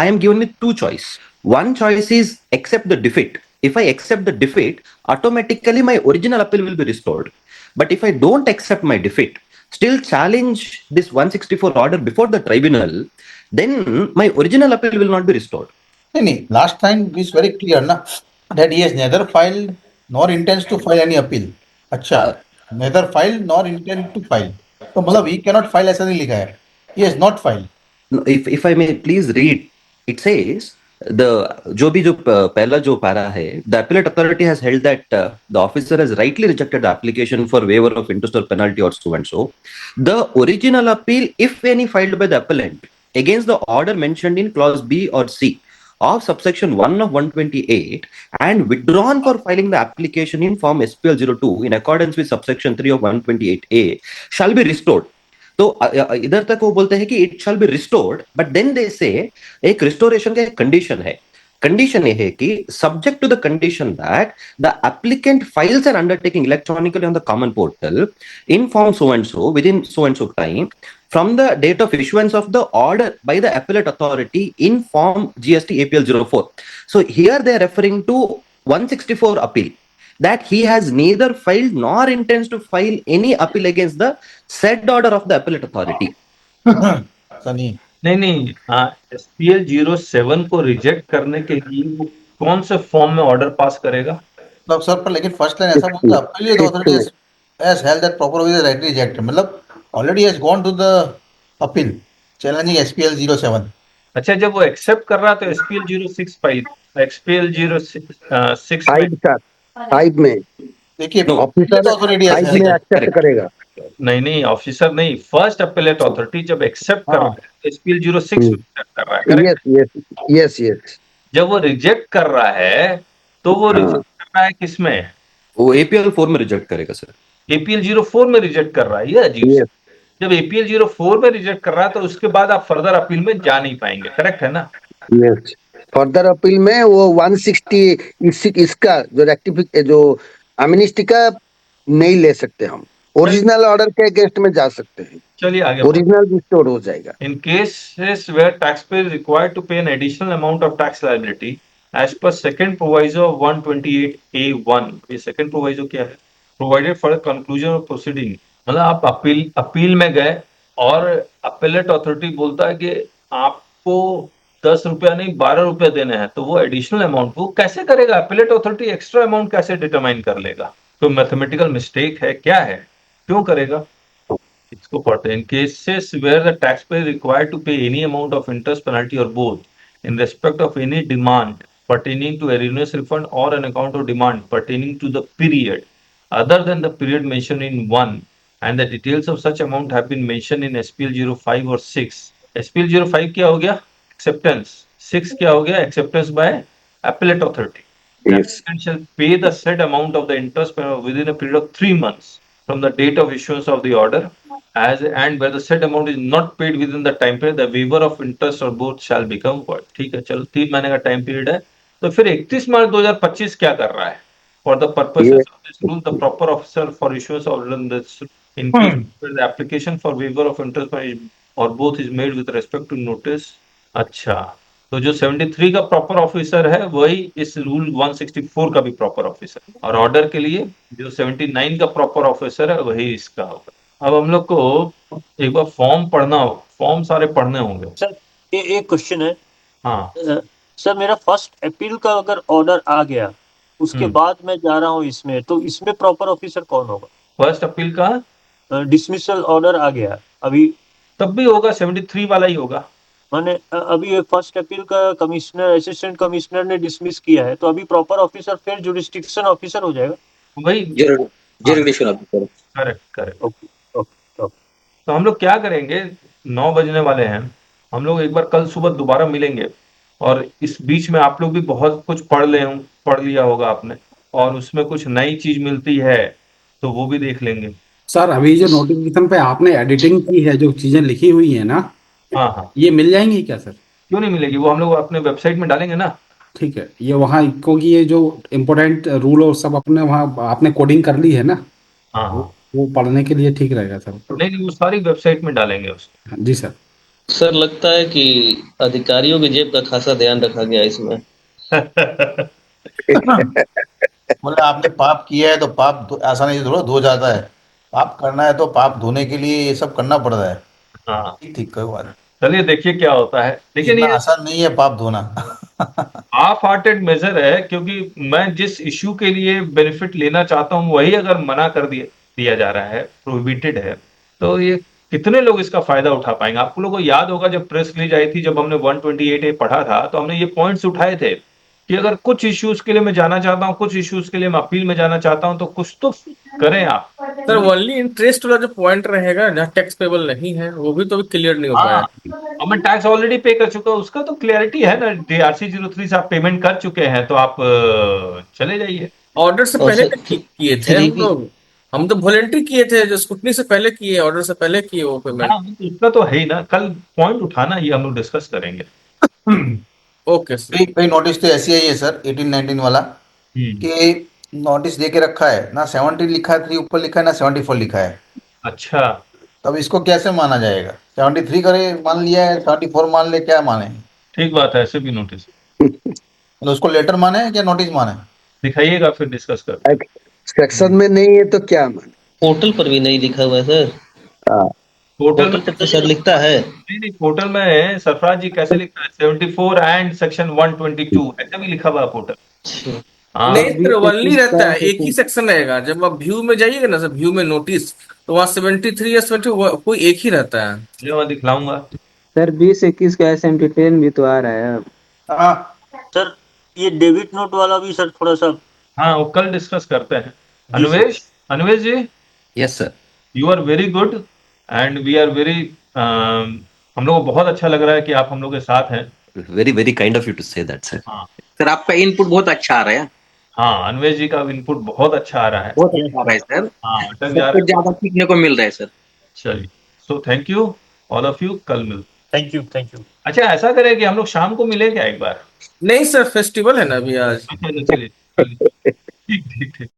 I am given with two choice. One choice is accept the defeat. If I accept the defeat, automatically my original appeal will be restored. But if I don't accept my defeat, still challenge this 164 order before the tribunal, then my original appeal will not be restored. नहीं, last time is very clear ना, that he has neither filed nor intends to file any appeal. अच्छा, neither file nor intend to file, तो मतलब he can not file, ऐसा नहीं लिखा है, he has not file. If I may please read, it says जो भी जो पहला जो पैरा है, the appellate authority has held that the officer has rightly rejected the application for waiver of interest or penalty or so and so. The original appeal, if any, filed by the appellant against the order mentioned in clause B or C of subsection 1 of 128 and withdrawn for filing the application in form SPL 02 in accordance with subsection 3 of 128A shall be restored. तो इधर तक वो बोलते हैं कि it shall be restored, but then they say एक restoration का एक कंडीशन है. कंडीशन ये है कि subject to the condition that the applicant files an undertaking electronically on the common portal in form so and so within so and so time from the date of issuance of the order by the appellate authority in form GST APL 04. So here they are referring to 164 appeal, that he has neither filed nor intends to file any appeal against the said order of the appellate authority. Sunny नहीं SPL 07 को reject करने के लिए वो कौन से form में order pass करेगा? मतलब सर पर लेकिन फर्स्ट लाइन ऐसा बोलता है appellate authority has held that proper is right reject, मतलब already has gone to the appeal challenging SPL 07. अच्छा, जब वो एक्सेप्ट कर रहा तो SPL 06 फाइल, SPL 06 साइड में देखिए ऑफिसर ऑथोरिटी साइड में एक्सेप्ट करेगा. नहीं ऑफिसर नहीं, फर्स्ट अपेलेट अथॉरिटी जब एक्सेप्ट कर रहा है SPL 06 में एक्सेप्ट कर रहा है, correct? यस जब वो रिजेक्ट कर रहा है तो वो रिजेक्ट कर रहा है किसमें? वो APL 4 में रिजेक्ट करेगा सर. APL 04 में रिजेक्ट कर रहा है. ये अजीब. जब APL 04 में रिजेक्ट कर रहा है तो उसके बाद आप फर्दर अपील में जा नहीं पाएंगे, करेक्ट है ना? यस, फर्दर अपील में वो 160 इसका जो रेक्टिफिक जो एमनेस्टी का नहीं ले सकते, हम ओरिजिनल ऑर्डर के अगेंस्ट में जा सकते हैं. चलिए आगे. ओरिजिनल रिस्टोर हो जाएगा. In cases where taxpayer is required to pay an additional amount of tax liability as per second proviso of 128A1. ये second proviso क्या है? Provided for the conclusion of proceeding. मतलब आप अपील में गए और अपेलेट अथॉरिटी बोलता है कि आपको 10 रुपया नहीं 12 रुपया देने हैं, तो वो एडिशनल अमाउंट वो कैसे करेगा? अपेलेट अथॉरिटी एक्स्ट्रा अमाउंट कैसे डिटरमाइन कर लेगा? तो मैथमेटिकल मिस्टेक है, क्या है, क्यों करेगा? इसको पढ़ते हैं. In cases where the tax payer required to pay any amount of interest penalty और both in respect of any demand pertaining to erroneous refund or an account of demand pertaining to the period other than the period mentioned in 1 and the details of such amount have been mentioned in SPL 05 or 6. SPL 05 क्या हो गया? Acceptance. 6 क्या हो गया? Acceptance by appellate authority. The applicant shall pay the said amount of the interest within a period of 3 months from the date of issuance of the order, as and where the said amount is not paid within the time period, the waiver of interest or both shall become void. ठीक है, चलो 3 महीने का time period है. तो फिर 31 मार्च 2025 क्या कर रहा है? For the purposes of this rule, the proper officer for issuance of this in case where the application for waiver of interest or both is made with respect to notice. अच्छा, तो जो 73 का प्रॉपर ऑफिसर है वही इस rule 164 का भी proper officer, और ऑर्डर के लिए जो 79 का प्रॉपर ऑफिसर है वही इसका होगा. अब हम लोग को एक बार फॉर्म पढ़ना हो, फॉर्म सारे पढ़ने होंगे. सर एक क्वेश्चन है. हाँ सर, मेरा फर्स्ट अपील का अगर ऑर्डर आ गया उसके बाद मैं जा रहा हूँ इसमें, तो इसमें प्रॉपर ऑफिसर कौन होगा? फर्स्ट अपील का डिसमिसल ऑर्डर आ गया अभी, तब भी होगा 73 वाला ही होगा. माने अभी फर्स्ट अपील का कमिश्नर असिस्टेंट कमिश्नर ने डिसमिस किया है, तो अभी प्रॉपर ऑफिसर फिर जुरिस्डिक्शन ऑफिसर हो जाएगा. वही जुरिस्डिक्शन ऑफिसर. करेक्ट. ओके. तो हम लोग क्या करेंगे, 9 बजने वाले हैं, हम लोग एक बार कल सुबह दोबारा मिलेंगे और इस बीच में आप लोग भी बहुत कुछ पढ़ लिया होगा आपने, और उसमें कुछ नई चीज मिलती है तो वो भी देख लेंगे. सर अभी जो नोटिफिकेशन पे आपने एडिटिंग की है, जो चीजें लिखी हुई है ना, हाँ, ये मिल जाएंगी क्या सर? क्यों नहीं मिलेगी, वो हम लोग अपने वेबसाइट में डालेंगे ना. ठीक है, ये वहाँ क्योंकि ये जो इम्पोर्टेंट रूल और सब अपने वहाँ आपने कोडिंग कर ली है ना, हाँ, वो पढ़ने के लिए ठीक रहेगा सर. नहीं वो सारी वेबसाइट में डालेंगे उसको. जी सर. सर लगता है कि अधिकारियों की जेब का खासा ध्यान रखा गया इसमें. मतलब आपने पाप किया है तो पाप आसानी से थोड़ा धो जाता है. पाप करना है तो पाप धोने के लिए ये सब करना पड़ता है. हाँ ठीक कोई बात. चलिए देखिए क्या होता है, लेकिन ये आसान नहीं है पाप धोना. हाफ हार्टेड मेजर है, क्योंकि मैं जिस इश्यू के लिए बेनिफिट लेना चाहता हूँ वही अगर मना कर दिया जा रहा है, प्रोहिबिटेड है, तो ये कितने लोग इसका फायदा उठा पाएंगे? आप लोगों को याद होगा जब प्रेस रिलीज आई थी, जब हमने 128A पढ़ा था, तो हमने ये पॉइंट्स उठाए थे कि अगर कुछ इश्यूज के लिए मैं जाना चाहता हूँ, कुछ इश्यूज के लिए मैं अपील में जाना चाहता हूँ, तो कुछ तो करें आप। सर ओनली इंटरेस्ट वाला जो पॉइंट रहेगा जहाँ टैक्स पेबल नहीं है वो भी तो अभी क्लियर नहीं हो पाया। और मैं टैक्स ऑलरेडी पे कर चुका हूँ, उसका तो क्लियरिटी है ना। DRC 03 से आप पेमेंट कर चुके हैं, तो आप चले जाइए। ऑर्डर से और पहले सर, किए थे हम तो वॉलेंट्री किए थे, जो स्क्रूटनी से पहले किए, ऑर्डर से पहले किए वो पेमेंट। हाँ, उसका तो है ही ना। कल पॉइंट उठाना, ये हम लोग डिस्कस करेंगे। Okay sir. कई नोटिस तो ऐसी आई है सर 18-19 वाला कि नोटिस दे के रखा है ना, 70 लिखा है, 3 ऊपर लिखा है ना, 74 लिखा है। अच्छा, तब इसको कैसे माना जाएगा? 73 करे मान लिया है, 74 मान ले, क्या माने? ठीक बात है, ऐसे भी नोटिस मतलब उसको लेटर माने या नोटिस माने? दिखाइएगा, फिर डिस्कस करते हैं। सेक्शन में नहीं है तो क्या माने? पोर्टल पर भी नहीं लिखा हुआ है सर। पोर्टल पोर्टल पर तो सर लिखता है। नहीं, पोर्टल में सरफराज जी कैसे लिखा है? 74 एंड सेक्शन 122 ऐसे भी लिखा हुआ है पोर्टल। हाँ, नहीं सर ओनली रहता है, एक ही सेक्शन रहेगा। जब आप व्यू में जाइएगा ना सर, व्यू में नोटिस, तो वहाँ 73 या 70 कोई एक ही रहता है। ये मैं दिखलाऊंगा। सर 20-21 का SMP10 भी तो आ रहा है अब। सर ये डेबिट नोट वाला भी सर थोड़ा सा। हाँ, वो कल डिस्कस करते हैं। Anuvesh ji, yes sir. You are very good and we are very, हम लोग को बहुत अच्छा लग रहा है कि आप हम लोग के साथ हैं। Very very kind of you to say that sir. हाँ सर आपका इनपुट बहुत अच्छा आ रहा है। हाँ, अनुवेश जी का इनपुट बहुत अच्छा आ रहा है। बहुत अच्छा आ रहा है सर। हाँ, अटक जा सबसे रहा है। ज्यादा सीखने को मिल रहा है सर। चलिए, so thank you all of you, कल मिलते। Thank you. अच्छा, ऐसा करें कि हम लोग शाम को मिले क्या एक बार? नहीं सर फेस्टिवल है ना अभी आज। चलिए, ठीक ठीक ठीक।